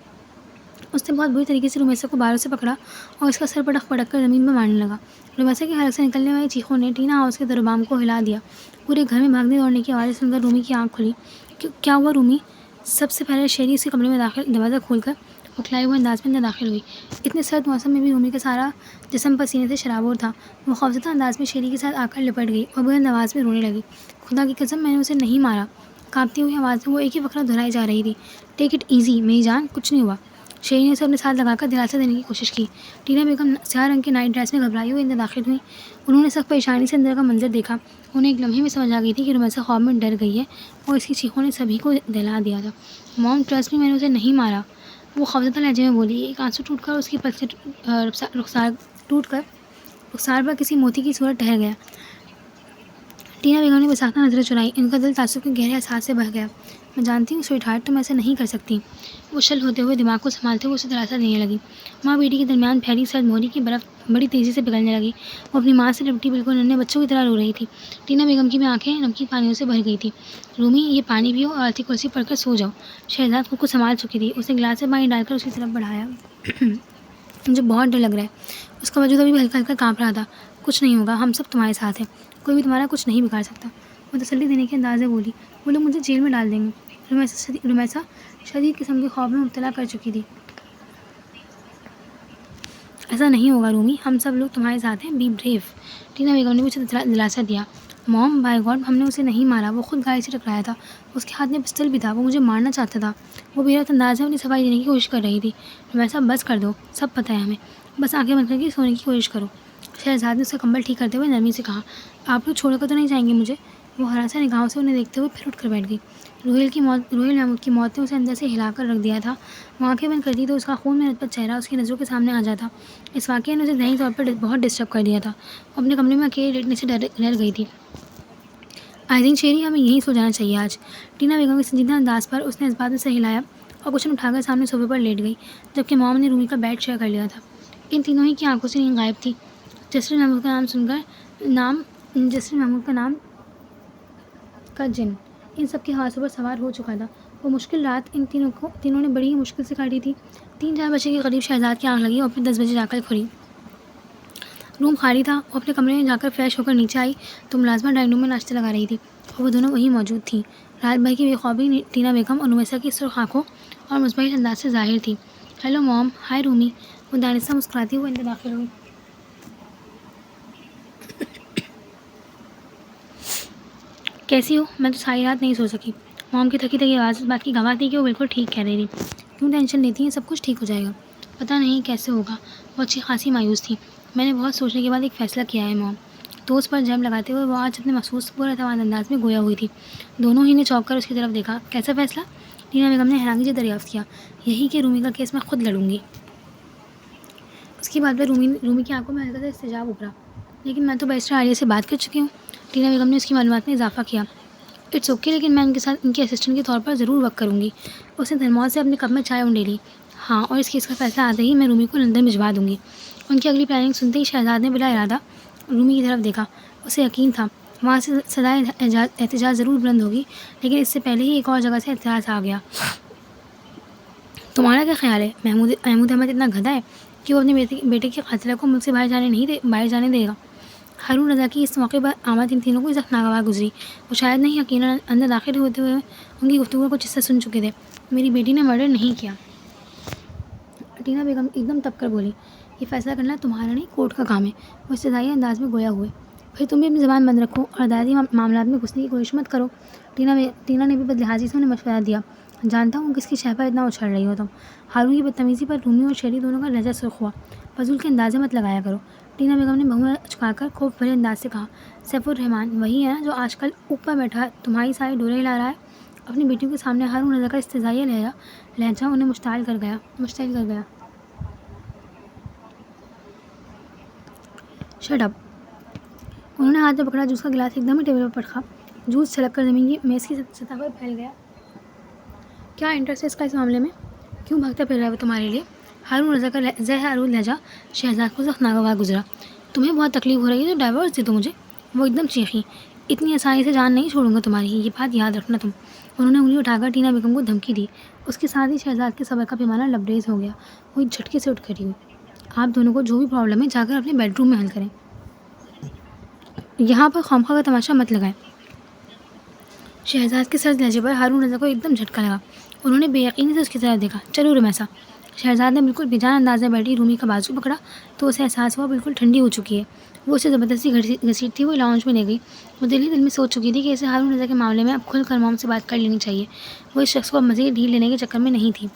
S1: اس نے بہت بری طریقے سے رمیسا کو باروں سے پکڑا اور اس کا سر پٹک پٹک کر زمین میں مارنے لگا۔ رمیسا کے حلق سے نکلنے والی چیخوں نے ٹینا ہاؤس کے در و بام کو ہلا دیا۔ پورے گھر میں بھاگنے دوڑنے کی آوازیں سن کر رومی کی آنکھ کھلی۔ کیا ہوا رومی؟ سب سے پہلے شیری اس کے کمرے میں دروازہ کھول کر بکھلائے ہوئے انداز میں داخل ہوئی۔ اتنے سرد موسم میں بھی رومی کا سارا جسم پسینے سے شرابور تھا۔ وہ خوفزدہ انداز میں شیری کے ساتھ آ کر لپٹ گئی اور بلند آواز میں رونے لگی۔ خدا کی قسم، میں نے اسے نہیں مارا۔ کانپتی ہوئی آواز میں وہ ایک ہی فقرہ دہرائی جا رہی تھی، ٹیک اٹ ایزی میری جان، کچھ نہیں ہوا۔ شیری نے اسے اپنے ساتھ لگا کر دلاسا دینے کی کوشش کی۔ ٹینا بیگم سیاہ رنگ کے نائٹ ڈریس میں گھبرائی ہوئی اندر داخل ہوئی۔ انہوں نے سخت پریشانی سے اندر کا منظر دیکھا۔ انہیں ایک لمحے میں سمجھ آ گئی تھی کہ رمیسا خواب میں ڈر گئی ہے اور اس کی چیخوں نے سبھی کو دہلا دیا تھا۔ موم ٹرسٹ می، میں نے اسے نہیں مارا، وہ خوفزدہ لہجے میں بولی۔ ایک آنسو ٹوٹ کر اس کی پلک سے رخسار پر کسی موتی کی صورت ٹھہر گیا۔ ٹینا بیگم نے بساختہ نظریں چرائی۔ ان کا دل تعصب کے گہرے احساس سے بھر گیا۔ میں جانتی ہوں سویٹ ہارٹ، تم ایسا نہیں کر سکتی۔ وہ شل ہوتے ہوئے دماغ کو سنبھالتے ہوئے اسے دلاسا دینے لگی۔ ماں بیٹی کے درمیان پھیلی سرد مہری کی برف بڑی تیزی سے پگھلنے لگی۔ وہ اپنی ماں سے لپٹی بالکل ننھے بچوں کی طرح رو رہی تھی۔ ٹینا بیگم کی بھی آنکھیں نمکین پانیوں سے بھر گئی تھیں۔ رومی، یہ پانی پیو اور آیت کرسی پڑھ کر سو جاؤ۔ شہزاد خود کو سنبھال چکی تھی۔ اس نے گلاس میں پانی ڈال کر اس کی طرف بڑھایا۔ مجھے بہت ڈر لگ رہا ہے۔ اس کا وجود ابھی بھی ہلکا ہلکا کانپ رہا تھا۔ کچھ نہیں ہوگا، ہم سب تمہارے ساتھ ہیں، کوئی بھی تمہارا کچھ نہیں بگاڑ سکتا، وہ تسلی دینے کے انداز میں بولی۔ وہ لوگ مجھے جیل میں ڈال دیں گے۔ رمیسا شدید قسم کے خوف میں مبتلا کر چکی تھی۔ ایسا نہیں ہوگا رومی، ہم سب لوگ تمہارے ساتھ ہیں، بی بریو۔ ٹینا بیگم نے بھی اسے دلاسا دیا۔ موم، بائی گاڈ، ہم نے اسے نہیں مارا، وہ خود گاڑی سے ٹکرایا تھا، اس کے ہاتھ میں پسٹل بھی تھا، وہ مجھے مارنا چاہتا تھا۔ وہ بے رحمانہ انداز میں اپنی صفائی دینے کی کوشش کر رہی تھی۔ رمیسا، بس کر دو، سب پتہ ہے ہمیں، بس آنکھیں بند کر کے سونے کی کوشش کرو۔ شہزاد نے اس کا کمبل ٹھیک کرتے ہوئے نرمی سے کہا۔ آپ لوگ چھوڑ کر تو نہیں جائیں گے مجھے؟ وہ ہراساں نگاہوں سے انہیں دیکھتے ہوئے پھر اٹھ کر بیٹھ گئی۔ روہیل محمود کی موت نے اسے اندر سے ہلا کر رکھ دیا تھا۔ وہ آنکھیں بند کرتی تو اس کا خون میں لطپت چہرہ اس کی نظروں کے سامنے آ جاتا۔ اس واقعے نے اسے ذہنی طور پر بہت ڈسٹرب کر دیا تھا۔ وہ اپنے کمرے میں اکیلے لیٹنے سے ڈر گئی تھی۔ آئی تھنک شیری، ہمیں یہیں سو جانا چاہیے آج۔ ٹینا بیگم کے سنجیدہ انداز پر اس نے اس بات میں سر ہلایا اور کچھ اٹھا کر سامنے صوفے پر لیٹ گئی، جبکہ موم نے رومی کا بیڈ شیئر کر لیا تھا۔ ان تینوں ہی کی آنکھوں سے نیند غائب تھی۔ جسرین محمود کا نام سن کر جسرین محمود کا جن ان سب کے حواسوں پر سوار ہو چکا تھا۔ وہ مشکل رات ان تینوں نے بڑی ہی مشکل سے کاٹی تھی۔ 3-4 بجے کے قریب شہزاد کی آنکھ لگی اور پھر 10 بجے جا کر کھلی۔ روم خالی تھا۔ وہ اپنے کمرے میں جا کر فریش ہو کر نیچے آئی تو ملازمہ ڈرائنگ روم میں ناشتہ لگا رہی تھی اور وہ دونوں وہیں موجود تھیں۔ رات بھر کی بے خوابی ٹینا بیگم اور رمیسا کی سرخ آنکھوں اور مزمحل انداز سے ظاہر تھی۔ ہیلو موم، ہائے رومی، وہ دانستہ مسکراتی ہوئے اندر داخل ہوئی۔ کیسی ہو؟ میں تو ساری رات نہیں سو سکی۔ موم کی تھکی تھکی آواز اس بات کی گواہ تھی کہ وہ بالکل ٹھیک کہہ رہی تھی۔ کیوں ٹینشن لیتی ہیں؟ سب کچھ ٹھیک ہو جائے گا۔ پتہ نہیں کیسے ہوگا۔ وہ اچھی خاصی مایوس تھی۔ میں نے بہت سوچنے کے بعد ایک فیصلہ کیا ہے موم۔ دوست پر جم لگاتے ہوئے وہ آج اپنے محسوس پر اعتماد انداز میں گویا ہوئی تھی۔ دونوں ہی نے چونک کر اس کی طرف دیکھا۔ کیسا فیصلہ؟ ٹینا بیگم نے حیرانگی سے دریافت کیا۔ یہی کہ رومی کا کیس میں خود لڑوں گی۔ اس کی بات پر رومی کی آنکھوں میں ہلکا سا استجاب ابھرا۔ لیکن میں تو بیرسٹر عالیہ سے بات کر چکی ہوں۔ ٹینا بیگم نے اس کی معلومات میں اضافہ کیا۔ اٹس اوکے، لیکن میں ان کے ساتھ ان کی اسسٹنٹ کے طور پر ضرور ورک کروں گی۔ اس نے تھرموس سے اپنے کپ میں چائے انڈیلی۔ ہاں، اور اس کیس کا فیصلہ آتے ہی میں رومی کو لندن بھجوا دوں گی۔ ان کی اگلی پلاننگ سنتے ہی شہزاد نے بلا ارادہ رومی کی طرف دیکھا۔ اسے یقین تھا وہاں سے صدائے احتجاج ضرور بلند ہوگی، لیکن اس سے پہلے ہی ایک اور جگہ سے اعتراض آ گیا۔ تمہارا کیا خیال ہے؟ محمود احمد اتنا گدھا ہے کہ وہ اپنے بیٹے کی قاتلہ کو ملک سے باہر جانے دے گا؟ ہارون رضا کی اس موقع پر آمد ان تینوں کو سخت ناگوار گزری۔ وہ شاید نہیں یقیناً اندر داخل ہوتے ہوئے ان کی گفتگو کا کچھ حصہ سن چکے تھے۔ میری بیٹی نے مرڈر نہیں کیا، ٹینا بیگم ایک دم تپ کر بولی۔ یہ فیصلہ کرنا تمہارا نہیں، کورٹ کا کام ہے۔ وہ استدعائی انداز میں گویا ہوئے۔ پھر تم بھی اپنی زبان بند رکھو اور عدالتی معاملات میں گھسنے کی کوشش مت کرو۔ ٹینا نے بھی بدلحاظی سے انہیں مشورہ دیا۔ جانتا ہوں کس کی شہ پر اتنا اچھل رہی ہو تم۔ ہارون کی بدتمیزی پر رومی اور شیری دونوں کا لہجہ سرخ ہوا۔ فضول کے اندازے مت لگایا کرو۔ ٹینا بیگم نے بہوں چکا کر خوف بھرے انداز سے کہا۔ سیف الرحمن وہی ہے نا جو آج کل اوپر بیٹھا تمہاری ساری ڈوریں ہلا رہا ہے؟ اپنی بیٹیوں کے سامنے ہارون رضا کا استہزائیہ لہجہ انہیں مشتعل کر گیا۔ شٹ اپ، انہوں نے ہاتھ میں پکڑا جوس کا گلاس ایک دم ہی ٹیبل پر پٹکا، جوس چھلک کر زمین کی میز کی سطح پر پھیل گیا۔ کیا انٹرسٹ ہے اس کا اس معاملے میں؟ کیوں بھاگتا پھر رہا ہے وہ تمہارے لیے؟ ہارون رضا کا زہر آلود لہجہ شہزاد کو سخت ناگوار گزرا۔ تمہیں بہت تکلیف ہو رہی ہے تو ڈائیورس دے دو مجھے۔ وہ ایک دم چیخی۔ اتنی آسانی سے جان نہیں چھوڑوں گا تمہاری، یہ بات یاد رکھنا تم۔ انہوں نے انگلی اٹھا کر ٹینا بیگم کو دھمکی دی۔ اس کے ساتھ ہی شہزاد کے صبر کا پیمانہ لبریز ہو گیا۔ وہ ایک جھٹکے سے اٹھ کھڑی ہوئی۔ آپ دونوں کو جو بھی پرابلم ہے جا کر اپنے بیڈ روم میں حل کریں، یہاں پر خامخواہ کا تماشا مت لگائیں۔ شہزاد کے سرد لہجے پر ہارون رضا کو ایک دم جھٹکا لگا۔ انہوں نے بے یقینی سے اس کی طرف دیکھا۔ چلو رمیسا۔ شہزاد نے بالکل بے جان انداز میں بیٹھی رومی کا بازو پکڑا تو اسے احساس ہوا بالکل ٹھنڈی ہو چکی ہے۔ وہ اسے زبردستی گھسیٹتی ہوئی لاؤنج میں لے گئی۔ وہ دل ہی دل میں سوچ چکی تھی کہ اسے ہارون رضا کے معاملے میں اب کھل کر موم سے بات کر لینی چاہیے۔ وہ اس شخص کو اب مزید ڈھیل لینے کے چکر میں نہیں تھی۔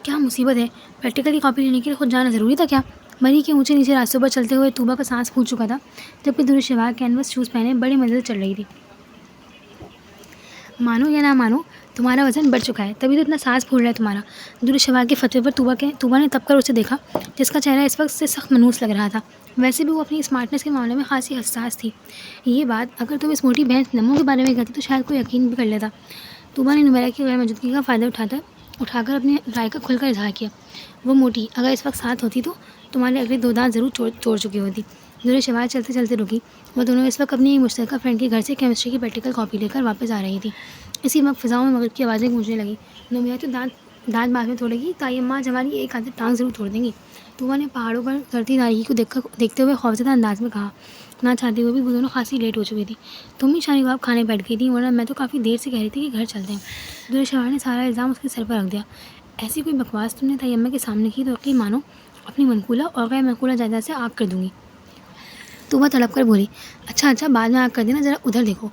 S1: کیا مصیبت ہے؟ پریکٹیکل کی کاپی لینے کے لیے خود جانا ضروری تھا کیا؟ مری کے اونچے نیچے راستوں پر چلتے ہوئے طوبہ کا سانس پھوٹ چکا تھا، جبکہ درشوار کینوس شوز پہنے بڑے مزے سے چل رہی تھی۔ مانو یا نہ مانو، تمہارا وزن بڑھ چکا ہے، تبھی تو اتنا سانس پھول رہا ہے تمہارا۔ درشوار کے فتوے پر طوبہ نے تب کر اسے دیکھا، جس کا چہرہ اس وقت سے سخت منحوس لگ رہا تھا۔ ویسے بھی وہ اپنی اسمارٹنیس کے معاملے میں خاصی حساس تھی۔ یہ بات اگر تم اس موٹی بھینس نمو کے بارے میں کہتی تو شاید کوئی یقین بھی کر لیتا۔ طوبہ نے نمیرہ کی غیر موجودگی کا فائدہ اٹھا کر اپنی رائے کا کھل کر اظہار کیا۔ وہ موٹی اگر اس وقت ساتھ ہوتی تو تمہارے اگلے 2 دانت ضرور توڑ چکی ہوتی۔ درشوار چلتے چلتے رکی۔ وہ دونوں اس وقت اپنی ایک مشترکہ فرینڈ کے گھر سے کیمسٹری کی پریکٹیکل کاپی لے کر واپس آ رہی تھی۔ اسی وقت فضاؤں میں مغرب کی آوازیں گونجنے لگیں۔ نمیرہ تو دانت بعد میں توڑے گی، تائیماں ہماری ایک آدھی ٹانگ ضرور توڑ دیں گی۔ طوبہ نے پہاڑوں پر اترتی تاریکی کو دیکھتے ہوئے خوفزدہ انداز میں کہا۔ نہ چاہتے ہوئے بھی وہ دونوں خاصی لیٹ ہو چکی تھی۔ تم ہی شانی کباب کھانے بیٹھ گئی تھی، ورنہ میں تو کافی دیر سے کہہ رہی تھی کہ گھر چلتے ہیں۔ درشوار نے سارا الزام اس کے سر پر رکھ دیا۔ ایسی کوئی بکواس تم نے تائیمہ کے سامنے کی تو یقین مانو اپنی منقولہ اور غیر منقولہ جائیداد سے آگ کر دوں گی۔ طوبہ تڑپ کر بولی۔ اچھا بعد میں آگ کر دینا، ذرا ادھر دیکھو۔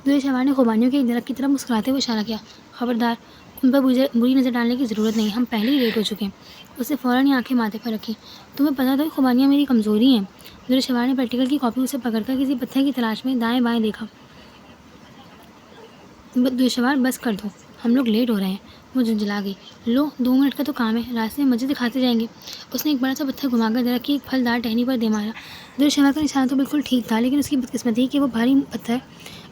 S1: درشوار نے خوبانیوں کے ایک درخت کی طرف مسکراتے ہوئے اشارہ کیا۔ خبردار، ان پر بری نظر ڈالنے کی ضرورت نہیں، ہم پہلے ہی لیٹ ہو چکے ہیں۔ اس نے فوراً ہی آنکھیں ماتھے پر رکھی۔ تمہیں پتہ تو خوبانیاں میری کمزوری ہیں۔ درشوار نے پریکٹیکل کی کاپی اسے پکڑ کر کسی پتھر کی تلاش میں دائیں بائیں دیکھا۔ درشوار بس کر دو، ہم لوگ لیٹ ہو رہے ہیں۔ وہ جھنجھلا گئی۔ لو 2 منٹ کا تو کام ہے، راستے میں مزے دکھاتے جائیں گے۔ اس نے ایک بڑا سا پتھر گھما کر درخت کی ایک پھلدار ٹہنی پر دے مارا۔ درشوار کا نشانہ تو بالکل ٹھیک تھا، لیکن اس کی بدقسمتی کہ وہ بھاری پتھر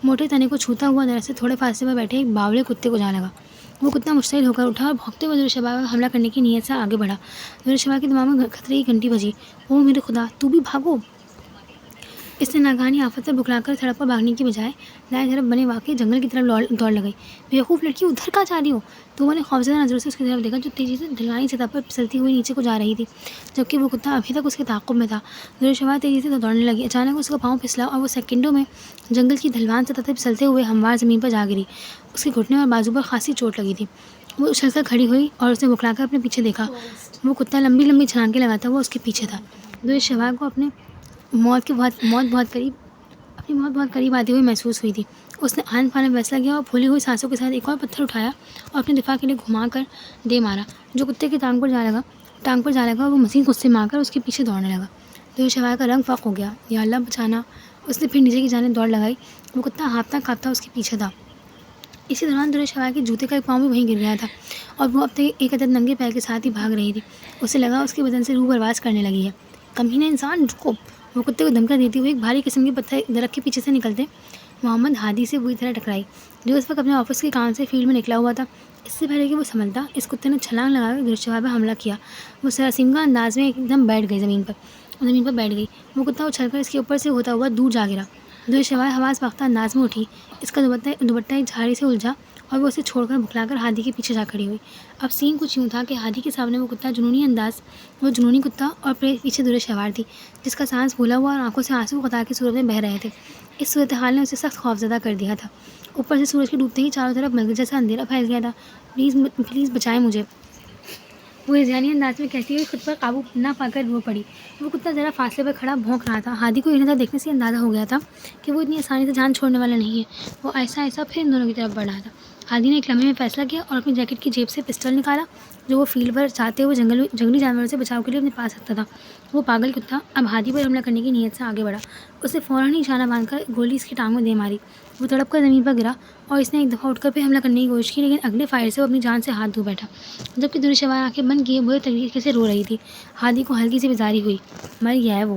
S1: موٹے تنے کو چھوتا ہوا درخت سے تھوڑے فاصلے پر بیٹھے ایک باوڑے کتے کو جا لگا۔ وہ کتا مشتعل ہو کر اٹھا اور بھونکتے ہوئے درشوار پر حملہ کرنے کی نیت سے آگے بڑھا۔ درشوار کے دماغ میں خطرے کی گھنٹی بجی۔ او میرے خدا، تو بھی بھاگو! اس نے ناگہانی آفت سے بکھلا کر سڑک پر بھاگنے کی بجائے دائیں طرف بنے واقعی جنگل کی طرف دوڑ لگائی۔ بیوقوف لڑکی، ادھر کہاں جا رہی ہو؟ طوبہ نے خوفزدہ نظروں سے اس کی طرف دیکھا، جو تیزی سے ڈھلوانی سطح پر پھسلتی ہوئی نیچے کو جا رہی تھی، جبکہ وہ کتا ابھی تک اس کے تعاقب میں تھا۔ درشوار تیزی سے دوڑنے لگی۔ اچانک اس کا پاؤں پھسلا اور وہ سیکنڈوں میں جنگل کی ڈھلوان سطح سے پھسلتے ہوئے ہموار زمین پر جا گری۔ اس کے گھٹنے اور بازو پر خاصی چوٹ لگی تھی۔ وہ اچھل کر کھڑی ہوئی اور اسے بکھلا کر اپنے پیچھے دیکھا۔ وہ کتا لمبی چھلانگیں لگاتا ہوا اس کے پیچھے تھا۔ درشوار کو اپنی موت بہت قریب آتی ہوئی محسوس ہوئی تھی۔ اس نے آن فان فیصلہ کیا اور پھولی ہوئی سانسوں کے ساتھ ایک اور پتھر اٹھایا اور اپنے دفاع کے لیے گھما کر دے مارا، جو کتے کی ٹانگ پر جا لگا اور وہ مزید غصے میں آ کر اس کے پیچھے دوڑنے لگا۔ درشوار کا رنگ فاق ہو گیا۔ یا اللہ بچانا! اس نے پھر نیچے کی جانب دوڑ لگائی۔ وہ کتا ہانپتا کانپتا اس کے پیچھے تھا۔ اسی دوران درشوار کے جوتے کا ایک پاؤں بھی وہیں گر رہا تھا اور وہ اب تک ایک عدد ننگے پیر کے ساتھ ہی بھاگ رہی تھی۔ اسے لگا اس کے بدن سے روح پرواز کرنے لگی ہے۔ کمینہ انسان، رکو! وہ کتے کو دھمکا دیتی ہوئی ایک بھاری قسم کے پتھر درخت کے پیچھے سے نکلتے محمد ہادی سے بری طرح ٹکرائی، جو اس وقت اپنے آفس کے کام سے فیلڈ میں نکلا ہوا تھا۔ اس سے پہلے کہ وہ سنبھلتا، اس کتے نے چھلانگ لگا کر درشوار پر حملہ کیا۔ وہ سراسیمگاہ انداز میں ایک دم زمین پر بیٹھ گئی۔ وہ کتا اچھل کر اس کے اوپر سے ہوتا ہوا دور جا گرا۔ درشوار حواس باختہ انداز میں اٹھی۔ اس کا دوپٹہ ایک جھاڑی سے الجھا اور وہ اسے چھوڑ کر بکھلا کر ہادی کے پیچھے جا کھڑی ہوئی۔ اب سین کچھ یوں تھا کہ ہادی کے سامنے وہ جنونی کتا اور پیچھے درشوار تھی، جس کا سانس پھولا ہوا اور آنکھوں سے آنسو قطار کی صورت میں بہہ رہے تھے۔ اس صورتحال نے اسے سخت خوفزدہ کر دیا تھا۔ اوپر سے سورج کے ڈوبتے ہی چاروں طرف ملک جیسا اندھیرا پھیل گیا تھا۔ پلیز بچائیں مجھے، وہ ہذیانی انداز میں کہتی ہوئی خود پر قابو نہ پا کر رو پڑی۔ وہ کتا ذرا فاصلے پر کھڑا بھونک رہا تھا۔ ہادی کو یہ نظر دیکھنے سے اندازہ ہو گیا تھا کہ وہ اتنی آسانی سے جان چھوڑنے والا نہیں ہے۔ وہ آہستہ پھر ان دونوں کی طرف بڑھ رہا تھا۔ ہادی نے ایک لمحے میں فیصلہ کیا اور اپنی جیکٹ کی جیب سے پسٹل نکالا، جو وہ فیلڈ پر جاتے ہوئے جنگلی جانوروں سے بچاؤ کے لیے اپنے پاس رکھتا تھا۔ وہ پاگل کتا اب ہادی پر حملہ کرنے کی نیت سے آگے بڑھا۔ اس نے فوراً ہی نشانہ باندھ کر گولی اس کی ٹانگ میں دے ماری۔ وہ تڑپ کر زمین پر گرا اور اس نے ایک دفعہ اٹھ کر پھر حملہ کرنے کی کوشش کی، لیکن اگلے فائر سے وہ اپنی جان سے ہاتھ دھو بیٹھا، جبکہ درشوار آنکھیں بند کیے برے طریقے سے رو رہی تھی۔ ہادی کو ہلکی سی بیزاری ہوئی۔ مر گیا ہے وہ،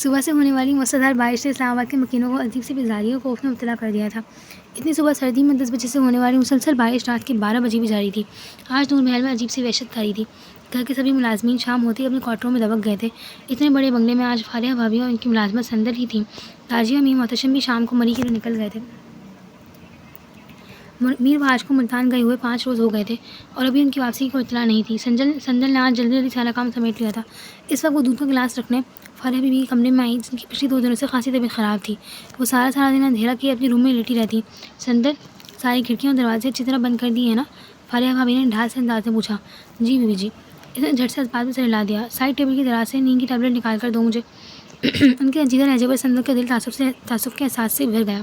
S1: صبح سے ہونے والی موسلادھار بارش نے اسلام آباد کے مکینوں کو عجیب سی بیزاری اور خوف میں مبتلا کر دیا تھا۔ اتنی صبح سردی میں 10 بجے سے ہونے والی مسلسل بارش رات کے 12 بجے بھی جاری تھی۔ آج نور محل میں عجیب سی وحشت کاری تھی۔ گھر کے سبھی ملازمین شام ہوتے ہی اپنے کوارٹروں میں دبک گئے تھے۔ اتنے بڑے بنگلے میں آج فارحہ بھابھی اور ان کی ملازمت سندر ہی تھیں۔ تاجی اور میر محتشم بھی شام کو مری کے لیے نکل گئے تھے۔ میر بھاج کو ملتان گئے ہوئے 5 روز ہو گئے تھے اور ابھی ان کی واپسی کو اطلاع نہیں تھی۔ سنجل نے آج جلدی سارا کام سمیٹ لیا تھا۔ اس وقت وہ دودھ کا گلاس رکھنے فارحہ بی بی کے کمرے میں آئی، جن کی پچھلی 2 دنوں سے خاصی طبیعت خراب تھی۔ وہ سارا دن اندھیرا کیے اپنے روم میں لیٹی رہتی۔ سندر، ساری کھڑکیاں اور دروازے اچھی طرح بند کر دیے ہیں نا؟ فارحہ بھابھی نے ڈھال سے انداز میں پوچھا۔ G B B G. اس نے جھٹ سے اسباب میں سر ہلا دیا۔ سائڈ ٹیبل کی دراز سے نیند کی ٹیبلٹ نکال کر دو مجھے۔ ان کے رنجیدہ لہجے پر سندر کا دل تعصب کے احساس سے بھر گیا۔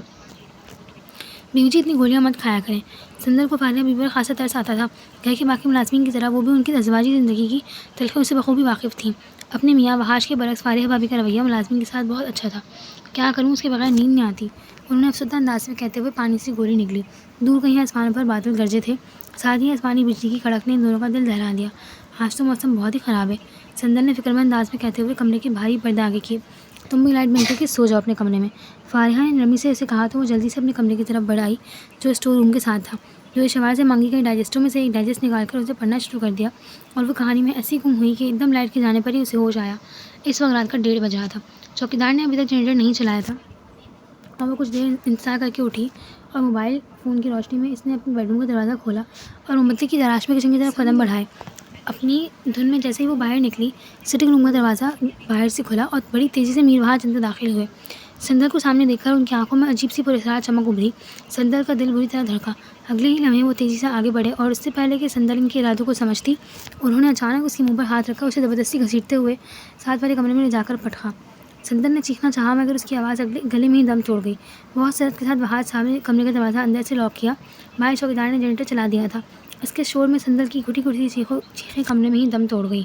S1: بیوی جی اتنی گولیاں مت کھایا کریں۔ سندر کو فارحہ بیوی پر خاصا ترس آتا تھا۔ گھر کے باقی ملازمین کی طرح وہ بھی ان کی ازدواجی زندگی کی تلخیوں سے بخوبی واقف تھیں۔ اپنے میاں وحاش کے برعکس فارحہ بھابھی کا رویہ ملازمین کے ساتھ بہت اچھا تھا۔ کیا کروں، اس کے بغیر نیند نہیں آتی، انہوں نے افسردہ انداز میں کہتے ہوئے پانی سے گولی نگلی۔ دور کہیں آسمان پر بادل گرجے تھے، ساتھ ہی آسمانی بجلی کی کڑک نے ان دونوں کا دل دہلا دیا۔ آج تو موسم بہت ہی خراب ہے، سندر نے فکرمند انداز میں کہتے ہوئے کمرے کے بھاری پردے آگے کیے۔ تم بھی لائٹ بند کر کے سو جاؤ اپنے کمرے میں۔ فارحہ نے نرمی سے اسے کہا تو وہ جلدی سے اپنے کمرے کی طرف بڑھ آئی جو اسٹور روم کے ساتھ تھا۔ جو شوار سے مانگی گئی ڈائجسٹوں میں سے ایک ڈائجسٹ نکال کر اسے پڑھنا شروع کر دیا اور وہ کہانی میں ایسی گم ہوئی کہ ایک دم لائٹ کے جانے پر ہی اسے ہوش آیا۔ اس وقت رات کا 1:30 بج رہا تھا۔ چوکیدار نے ابھی تک جنریٹر نہیں چلایا تھا اور وہ کچھ دیر انتظار کر کے اٹھی اور موبائل فون کی روشنی میں اس نے اپنے بیڈ روم کا دروازہ کھولا اور موم بتی کی تلاش میں کچن کی طرف قدم بڑھائے۔ اپنی دھن میں جیسے ہی وہ باہر نکلی، سٹنگ روم کا دروازہ باہر سے کھلا اور بڑی تیزی سے میر بھاج اندر داخل ہوئے۔ سندر کو سامنے دیکھ کر ان کی آنکھوں میں عجیب سی پراسرار چمک ابھری۔ سندر کا دل بری طرح دھڑکا۔ اگلے ہی لمحے وہ تیزی سے آگے بڑھے اور اس سے پہلے کہ سندر ان کے ارادوں کو سمجھتی، انہوں نے اچانک اس کے منہ پر ہاتھ رکھ کر اسے زبردستی گھسیٹتے ہوئے ساتھ والے کمرے میں لے جا کر پٹکا۔ سندر نے چیخنا چاہا مگر اس کی آواز گلے میں ہی دم توڑ گئی۔ بہت سرعت کے ساتھ وحاج صاحب نے کمرے کا دروازہ اندر سے لاک کیا۔ باہر چوکیدار نے جنریٹر چلا دیا تھا۔ اس کے شور میں سندر کی گھٹی گھٹی چیخیں کمرے میں ہی دم توڑ گئی۔